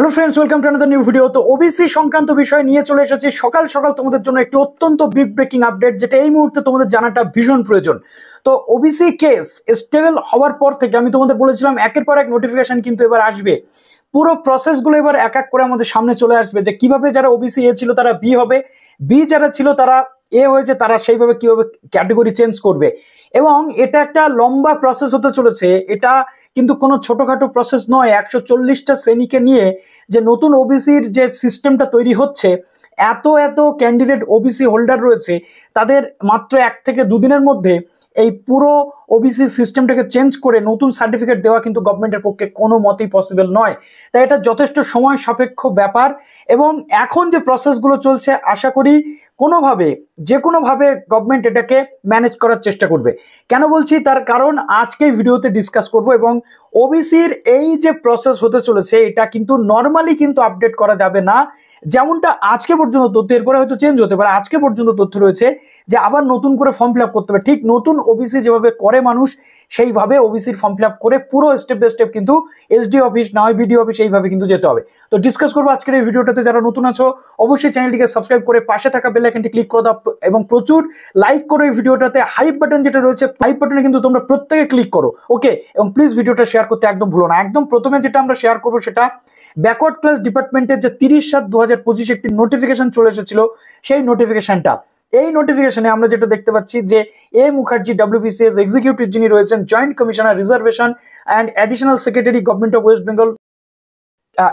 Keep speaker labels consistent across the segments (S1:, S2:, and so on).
S1: Hello friends, welcome to another new video. তো OBC সংক্রান্ত বিষয় নিয়ে চলে এসেছি সকাল সকাল তোমাদের জন্য একটি অত্যন্ত বিগ ব্রেকিং আপডেট, যেটা এই মুহূর্তে তোমাদের জানাটা ভীষণ প্রয়োজন। তো ওবিসি কেস স্টেবল হওয়ার পর থেকে আমি তোমাদের বলেছিলাম একের পর এক নোটিফিকেশন কিন্তু এবার আসবে। পুরো প্রসেসগুলো এবার এক এক করে আমাদের সামনে চলে আসবে, যে কিভাবে যারা ওবিসি এ ছিল তারা বি হবে, বি যারা ছিল তারা এ হয়েছে তারা সেইভাবে কিভাবে ক্যাটেগরি চেঞ্জ করবে। এবং এটা একটা লম্বা প্রসেস হতে চলেছে। এটা কিন্তু কোনো ছোটখাটো প্রসেস নয়। 140টা শ্রেণীকে নিয়ে যে নতুন ওবিসির যে সিস্টেমটা তৈরি হচ্ছে, এত এত ক্যান্ডিডেট ওবিসি হোল্ডার রয়েছে, তাদের মাত্র 1 থেকে 2 দিনের মধ্যে এই পুরো ওবিসি সিস্টেমটাকে চেঞ্জ করে নতুন সার্টিফিকেট দেওয়া কিন্তু গভর্নমেন্টের পক্ষে কোনো মতেই পসিবল নয়। তাই এটা যথেষ্ট সময় সাপেক্ষ ব্যাপার। এবং এখন যে প্রসেসগুলো চলছে, আশা করি যে কোনোভাবে গভর্নমেন্ট এটাকে ম্যানেজ করার চেষ্টা করবে। কেন বলছি, তার কারণ আজকে ভিডিওতে ডিসকাস করব। এবং ওবিসির এই যে প্রসেস হতে চলেছে, এটা কিন্তু নর্মালি কিন্তু আপডেট করা যাবে না। যেমনটা আজকে পর্যন্ত তথ্য, এরপরে হয়তো চেঞ্জ হতে পারে, আজকে পর্যন্ত তথ্য রয়েছে যে আবার নতুন করে ফর্ম ফিল আপ করতে হবে। ঠিক নতুন ওবিসি যেভাবে করে মানুষ, সেইভাবে ওবিসির ফর্ম ফিল আপ করে পুরো স্টেপ বাই স্টেপ কিন্তু এসডি অফিস না হয় বিডিও অফিস এইভাবে কিন্তু যেতে হবে। তো ডিসকাস করবো আজকের এই ভিডিওটাতে। যারা নতুন আছো অবশ্যই চ্যানেলটিকে সাবস্ক্রাইব করে পাশে থাকা বেল আইকনটি ক্লিক করে দাও এবং প্রচুর লাইক করো। এই ভিডিওটাতে হাইপ বাটন যেটা রয়েছে, হাইপ বাটনে কিন্তু তোমরা প্রত্যেকে ক্লিক করো, ওকে। এবং প্লিজ ভিডিওটা শেয়ার করতে একদম ভুলো না। একদম প্রথমে যেটা আমরা শেয়ার করবো সেটা ব্যাকওয়ার্ড ক্লাস ডিপার্টমেন্টের যে 30/7/2025 একটি নোটিফিকেশন চলে এসেছিল, সেই নোটিফিকেশনটা। এই নোটিফিকেশনে আমরা যেটা দেখতে পাচ্ছি যে এ মুখার্জি ডব্লিউবিসিএস এক্সিকিউটিভ যিনি রয়েছেন, joint commissioner reservation and additional secretary government of West Bengal,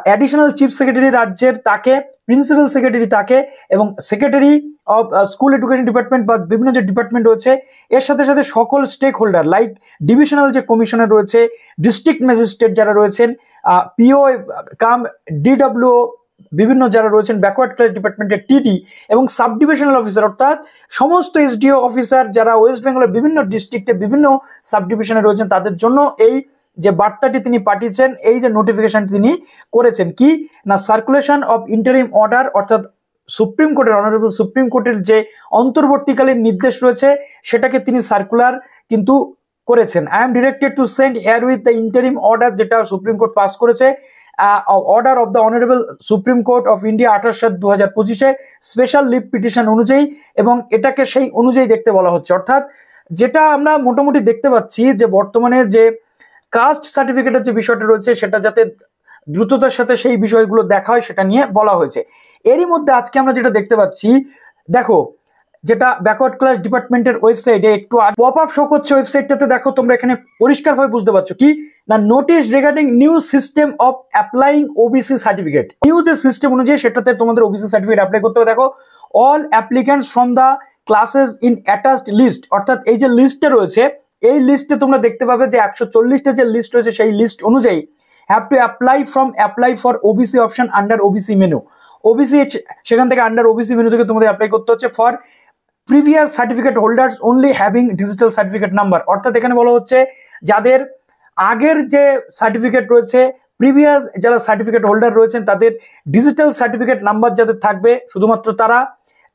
S1: additional chief secretary রাজ্যের তাকে, প্রিন্সিপাল সেক্রেটারি তাকে, এবং secretary of school education department বা বিভিন্ন যে ডিপার্টমেন্ট রয়েছে, এর সাথে সাথে সকল স্টেক হোল্ডার লাইক ডিভিশনাল যে কমিশনার রয়েছে, ডিস্ট্রিক্ট ম্যাজিস্ট্রেট যারা রয়েছেন, পিও কাম ডিডব্লিউ, বিভিন্ন যারা রয়েছেন ব্যাকওয়ার্ড ক্লাস ডিপার্টমেন্টের টিডি এবং সাব ডিভিশনাল অফিসার, অর্থাৎ সমস্ত এসডিও অফিসার যারা ওয়েস্ট বেঙ্গলের বিভিন্ন ডিস্ট্রিক্টে বিভিন্ন সাব ডিভিশনে রয়েছেন, তাদের জন্য এই যে বার্তাটি তিনি পাঠিয়েছেন, এই যে নোটিফিকেশন তিনি করেছেন, কি না, সার্কুলেশন অফ ইন্টারিম অর্ডার, অর্থাৎ সুপ্রিম কোর্টের, অনারেবল সুপ্রিম কোর্টের যে অন্তর্বর্তীকালীন নির্দেশ রয়েছে সেটাকে তিনি সার্কুলার কিন্তু করেছেন। I am directed to send here with the interim order, যেটা সুপ্রিম কোর্ট পাস করেছে, order of the honourable Supreme Court of India 28/7/2025 special leave petition অনুযায়ী। এবং এটাকে সেই অনুযায়ী দেখতে বলা হচ্ছে। অর্থাৎ যেটা আমরা মোটামুটি দেখতে পাচ্ছি যে বর্তমানে যে কাস্ট সার্টিফিকেটের যে বিষয়টা রয়েছে, সেটা যাতে দ্রুততার সাথে সেই বিষয়গুলো দেখা হয় সেটা নিয়ে বলা হয়েছে। এরই মধ্যে আজকে আমরা যেটা দেখতে পাচ্ছি, দেখো, যেটা ব্যাকওয়ার্ড ক্লাস ডিপার্টমেন্টের ওয়েবসাইটে একটু পপ আপ শো করছে, ওয়েবসাইটটাতে দেখো তোমরা, এখানে পরিষ্কারভাবে বুঝতে পারছো কি না, notice regarding new system of applying OBC certificate. New যে সিস্টেম অনুযায়ী সেটাতে তোমাদের ওবিসি সার্টিফিকেট অ্যাপ্লাই করতে হবে। দেখো, all applicants from the classes in attached list, অর্থাৎ এই যে লিস্টটা রয়েছে, এই লিস্টে তোমরা দেখতে পাবে যে 140টা যে লিস্ট রয়েছে, সেই লিস্ট অনুযায়ী have to apply for OBC option under OBC menu. OBC সেখান থেকে আন্ডার ওবিসি মেনু থেকে তোমাদের অ্যাপ্লাই করতে হচ্ছে। For previous certificate holders only having digital certificate number, অর্থাৎ এখানে বলা হচ্ছে যাদের আগের যে সার্টিফিকেট রয়েছে, প্রিভিয়াস যারা সার্টিফিকেট হোল্ডার রয়েছেন, তাদের ডিজিটাল সার্টিফিকেট নাম্বার যাদের থাকবে, শুধুমাত্র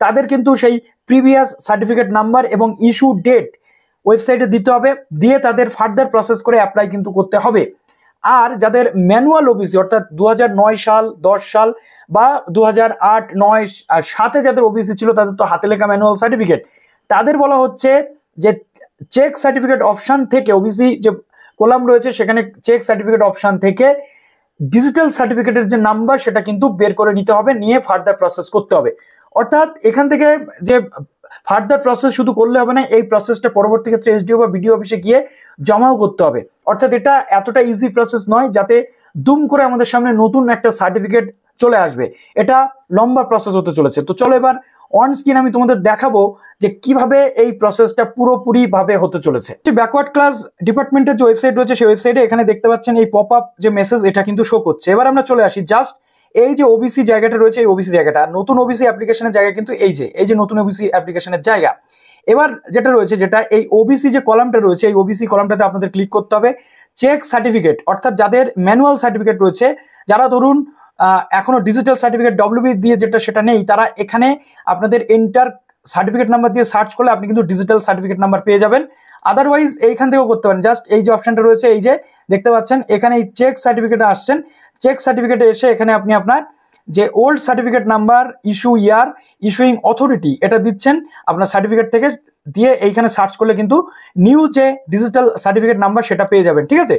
S1: তাদের কিন্তু সেই প্রিভিয়াস সার্টিফিকেট নাম্বার এবং ইস্যু ডেট ওয়েবসাইটে দিতে হবে, দিয়ে তাদের ফার্দার প্রসেস করে অ্যাপ্লাই কিন্তু করতে হবে। আর যাদের ম্যানুয়াল ওবিসি, অর্থাৎ 2009 সাল, 10 সাল বা 2008, 9 আর 7-এ যাদের ওবিসি ছিল, তাদের তো হাতে লেখা ম্যানুয়াল সার্টিফিকেট, তাদের বলা হচ্ছে যে চেক সার্টিফিকেট অপশান থেকে, ওবিসি যে কলাম রয়েছে সেখানে চেক সার্টিফিকেট অপশান থেকে ডিজিটাল সার্টিফিকেটের যে নাম্বার সেটা কিন্তু বের করে নিতে হবে, নিয়ে ফার্দার প্রসেস করতে হবে। অর্থাৎ এখান থেকে যে ফার্দার প্রসেস শুধু করলে হবে না, এই প্রসেসটা পরবর্তী ক্ষেত্রে এসডিও বা বিডিও অফিসে গিয়ে জমাও করতে হবে। অর্থাৎ এটা এতটা ইজি প্রসেস নয় যাতে দুম করে আমাদের সামনে নতুন একটা সার্টিফিকেট চলে আসবে। এটা লম্বা প্রসেস হতে চলেছে। তো চলো এবার অন স্ক্রিন আমি তোমাদের দেখাবো যে কিভাবে এই প্রসেসটা পুরোপুরি ভাবে হতে চলেছে। ব্যাকওয়ার্ড ক্লাস ডিপার্টমেন্টের যে ওয়েবসাইট রয়েছে, সেই ওয়েবসাইটে এখানে দেখতে পাচ্ছেন এই পপ আপ যে মেসেজ, এটা কিন্তু শো করছে। এবার আমরা চলে আসি জাস্ট এই যে ওবিসি জায়গাটা রয়েছে, এই ওবিসি জায়গাটা, নতুন ওবিসি অ্যাপ্লিকেশনের জায়গা কিন্তু এই যে নতুন ওবিসি অ্যাপ্লিকেশনের জায়গা। এবার যেটা রয়েছে, যেটা এই ওবিসি যে কলামটা রয়েছে, এই ওবিসি কলামটাতে আপনাদের ক্লিক করতে হবে চেক সার্টিফিকেট, অর্থাৎ যাদের ম্যানুয়াল সার্টিফিকেট রয়েছে, যারা ধরুন এখনো ডিজিটাল সার্টিফিকেট ডব্লিউবি দিয়ে যেটা সেটা নেই, তারা এখানে আপনাদের এন্টার সার্টিফিকেট নাম্বার দিয়ে সার্চ করলে আপনি কিন্তু ডিজিটাল সার্টিফিকেট নাম্বার পেয়ে যাবেন। আদারওয়াইজ এইখান থেকেও করতে পারেন। জাস্ট এই যে অপশনটা রয়েছে, এই যে দেখতে পাচ্ছেন এখানে এই চেক সার্টিফিকেটে আসছেন, চেক সার্টিফিকেটে এসে এখানে আপনি আপনার যে ওল্ড সার্টিফিকেট নাম্বার, ইস্যু ইয়ার, ইস্যুইং অথরিটি এটা দিচ্ছেন আপনার সার্টিফিকেট থেকে, দিয়ে এইখানে সার্চ করলে কিন্তু নিউ যে ডিজিটাল সার্টিফিকেট নাম্বার সেটা পেয়ে যাবেন। ঠিক আছে,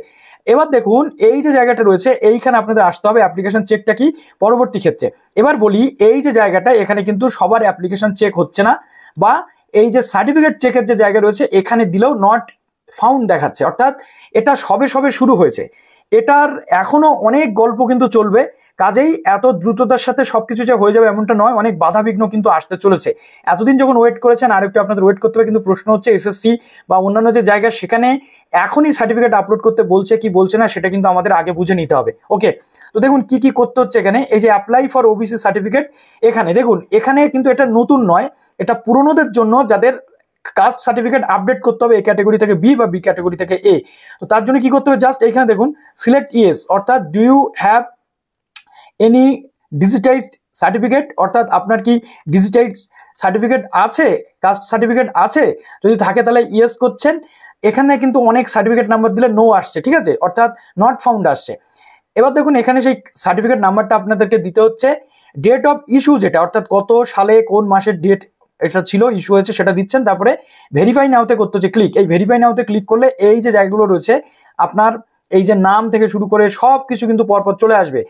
S1: এবার দেখুন এই যে জায়গাটা রয়েছে এইখানে আপনাদের আসতে হবে অ্যাপ্লিকেশন চেকটা কি পরবর্তী ক্ষেত্রে। এবার বলি এই যে জায়গাটা এখানে কিন্তু সবার অ্যাপ্লিকেশন চেক হচ্ছে না, বা এই যে সার্টিফিকেট চেকের যে জায়গা রয়েছে এখানে দিলেও নট ফাউন্ড দেখাচ্ছে, অর্থাৎ এটা সবে সবে শুরু হয়েছে, এটার এখনো অনেক গল্প কিন্তু চলবে। কাজেই এত দ্রুততার সাথে সবকিছু যে হয়ে যাবে এমনটা নয়, অনেক বাধাবিঘ্ন কিন্তু আসতে চলেছে। এতদিন যখন ওয়েট করেছেন আর একটু আপনাদের ওয়েট করতে হবে, কিন্তু প্রশ্ন হচ্ছে এসএসসি বা অন্যান্য যে জায়গা সেখানে এখনই সার্টিফিকেট আপলোড করতে বলছে কি বলছে না সেটা কিন্তু আমাদের আগে বুঝে নিতে হবে। ওকে, তো দেখুন কি কি করতে হচ্ছে এখানে। এই যে অ্যাপ্লাই ফর ওবিসি সার্টিফিকেট, এখানে দেখুন এখানে কিন্তু এটা নতুন নয়, এটা পুরনোদের জন্য যাদের কাস্ট সার্টিফিকেট আপডেট করতে হবে এ ক্যাটাগরি থেকে বি বা বি ক্যাটাগরি থেকে এ। তো তার জন্য কি করতে হবে, জাস্ট এখানে দেখুন সিলেক্ট ইয়েস, অর্থাৎ do you have any digitised certificate, অর্থাৎ আপনার কি ডিজিটাইজড সার্টিফিকেট আছে, কাস্ট সার্টিফিকেট আছে, যদি থাকে তাহলে ইয়েস করছেন। এখানে কিন্তু অনেক সার্টিফিকেট নাম্বার দিলে নো আসছে, ঠিক আছে, অর্থাৎ নট ফাউন্ড আসছে। এবার দেখুন এখানে সেই সার্টিফিকেট নাম্বারটা আপনাদেরকে দিতে হচ্ছে, ডেট অফ ইস্যু যেটা, অর্থাৎ কত সালে কোন মাসের ডেট এটা ছিল ইস্যু হয়েছে সেটা দিচ্ছেন। তারপরে ভেরিফাই নাওতে করতে হচ্ছে ক্লিক। এই ভেরিফাই নাওতে ক্লিক করলে এই যে জায়গাগুলো রয়েছে আপনার এই যে নাম থেকে শুরু করে সব কিছু কিন্তু পরপর চলে আসবে,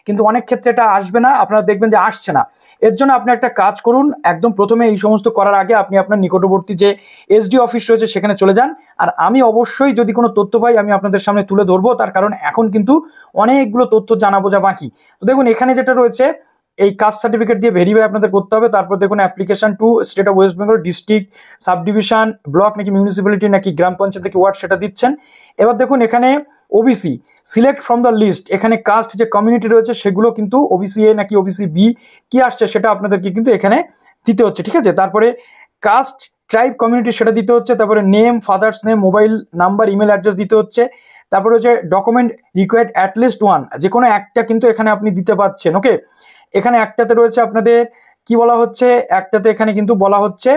S1: কিন্তু অনেক ক্ষেত্রে এটা আসবে না, আপনারা দেখবেন যে আসছে না। এর জন্য আপনি একটা কাজ করুন, একদম প্রথমে এই সমস্ত করার আগে আপনি আপনার নিকটবর্তী যে এসডি অফিস রয়েছে সেখানে চলে যান। আর আমি অবশ্যই যদি কোনো তথ্য পাই আমি আপনাদের সামনে তুলে ধরবো, তার কারণ এখন কিন্তু অনেকগুলো তথ্য জানা বোঝা বাকি। তো দেখুন এখানে যেটা রয়েছে এই কাস্ট সার্টিফিকেট দিয়ে ভেরিফাই আপনাদের করতে হবে। তারপর দেখুন application to state of West Bengal, district, sub division, block নাকি মিউনিসিপ্যালিটি নাকি গ্রাম পঞ্চায়েত নাকি ওয়ার্ড সেটা দিচ্ছেন। এবার দেখুন এখানে OBC select from the list, এখানে কাস্ট যে কমিউনিটি রয়েছে সেগুলো কিন্তু ওবিসি এ নাকি ওবিসি বি কি আসছে সেটা আপনাদেরকে কিন্তু এখানে দিতে হচ্ছে। ঠিক আছে, তারপরে কাস্ট ট্রাইব কমিউনিটি সেটা দিতে হচ্ছে, তারপরে name, father's name, mobile number, email address দিতে হচ্ছে। তারপরে হচ্ছে ডকুমেন্ট রিকোয়ার্ড অ্যাটলিস্ট ওয়ান, যে কোনো একটা কিন্তু এখানে আপনি দিতে পারছেন। ওকে, এখানে একটাতে রয়েছে আপনাদের কি বলা হচ্ছে, একটাতে এখানে কিন্তু বলা হচ্ছে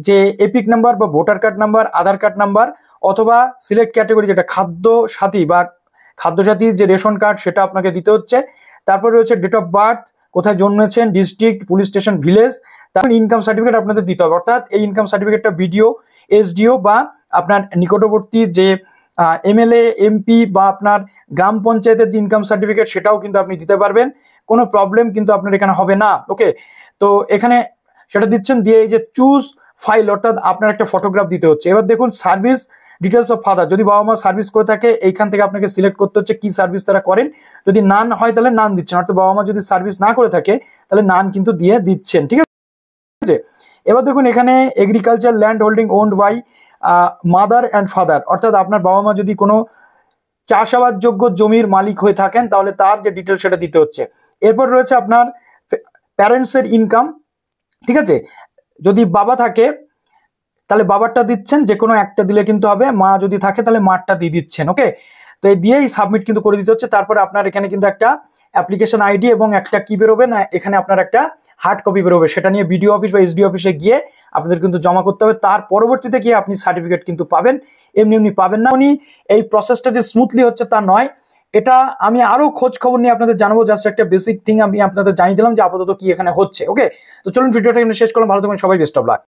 S1: যে এপিক নাম্বার বা ভোটার কার্ড নাম্বার, আধার কার্ড নাম্বার, অথবা সিলেক্ট ক্যাটাগরি যেটা খাদ্য সাথী বা খাদ্য সাথীর যে রেশন কার্ড সেটা আপনাকে দিতে হচ্ছে। তারপর রয়েছে ডেট অফ বার্থ, কোথায় জন্মেছেন, ডিস্ট্রিক্ট, পুলিশ স্টেশন, ভিলেজ। তারপর ইনকাম সার্টিফিকেট আপনাদের দিতে হবে, অর্থাৎ এই ইনকাম সার্টিফিকেটটা বিডিও, এসডিও বা আপনার নিকটবর্তী যে এমএলএ, এমপি বা আপনার গ্রাম পঞ্চায়েতের যে ইনকাম সার্টিফিকেট সেটাও কিন্তু আপনি দিতে পারবেন, কোনো প্রবলেম কিন্তু আপনার এখানে হবে না। ওকে, তো এখানে সেটা দিচ্ছেন, দিয়ে এই যে চুজ ফাইল, অর্থাৎ আপনার একটা ফটোগ্রাফ দিতে হচ্ছে। এবার দেখুন সার্ভিস ডিটেলস অফ ফাদার, যদি বাবা মা সার্ভিস করে থাকে এইখান থেকে আপনাকে সিলেক্ট করতে হচ্ছে কি সার্ভিস তারা করেন, যদি নান হয় তাহলে নান দিচ্ছেন, অর্থাৎ বাবা মা যদি সার্ভিস না করে থাকে তাহলে নান কিন্তু দিয়ে দিচ্ছেন। ঠিক আছে, এবার দেখুন এখানে agriculture land holding owned by mother and father, অর্থাৎ আপনার বাবা মা যদি কোনো চাষাবাদযোগ্য জমির মালিক হয়ে থাকেন তাহলে তার যে ডিটেল সেটা দিতে হচ্ছে। এরপর রয়েছে আপনার প্যারেন্টসের ইনকাম, ঠিক আছে, যদি বাবা থাকে তাহলে বাবারটা দিচ্ছেন, যে কোনো একটা দিলে কিন্তু হবে, মা যদি থাকে তাহলে মারটা দিয়ে দিচ্ছেন। ওকে, তো এই দিয়েই সাবমিট কিন্তু করে দিতে হচ্ছে। তারপরে আপনার এখানে কিন্তু একটা অ্যাপ্লিকেশন আইডি এবং একটা কি বেরোবে না, এখানে আপনার একটা হার্ড কপি বেরোবে, সেটা নিয়ে বিডিও অফিস বা এসডি অফিসে গিয়ে আপনাদের কিন্তু জমা করতে হবে। তার পরবর্তীতে গিয়ে আপনি সার্টিফিকেট কিন্তু পাবেন, এমনি এমনি পাবেন না। উনি এই প্রসেসটা যে স্মুথলি হচ্ছে তা নয়, এটা আমি আরো খোঁজ খবর নিয়ে আপনাদের জানাবো, জাস্ট একটা বেসিক থিং আমি আপনাদের জানিয়ে দিলাম যে আপাতত কি এখানে হচ্ছে। ওকে, তো চলুন ভিডিওটা এখানে শেষ করলাম, ভালো থাকবেন সবাই, বেস্ট অফ লাক।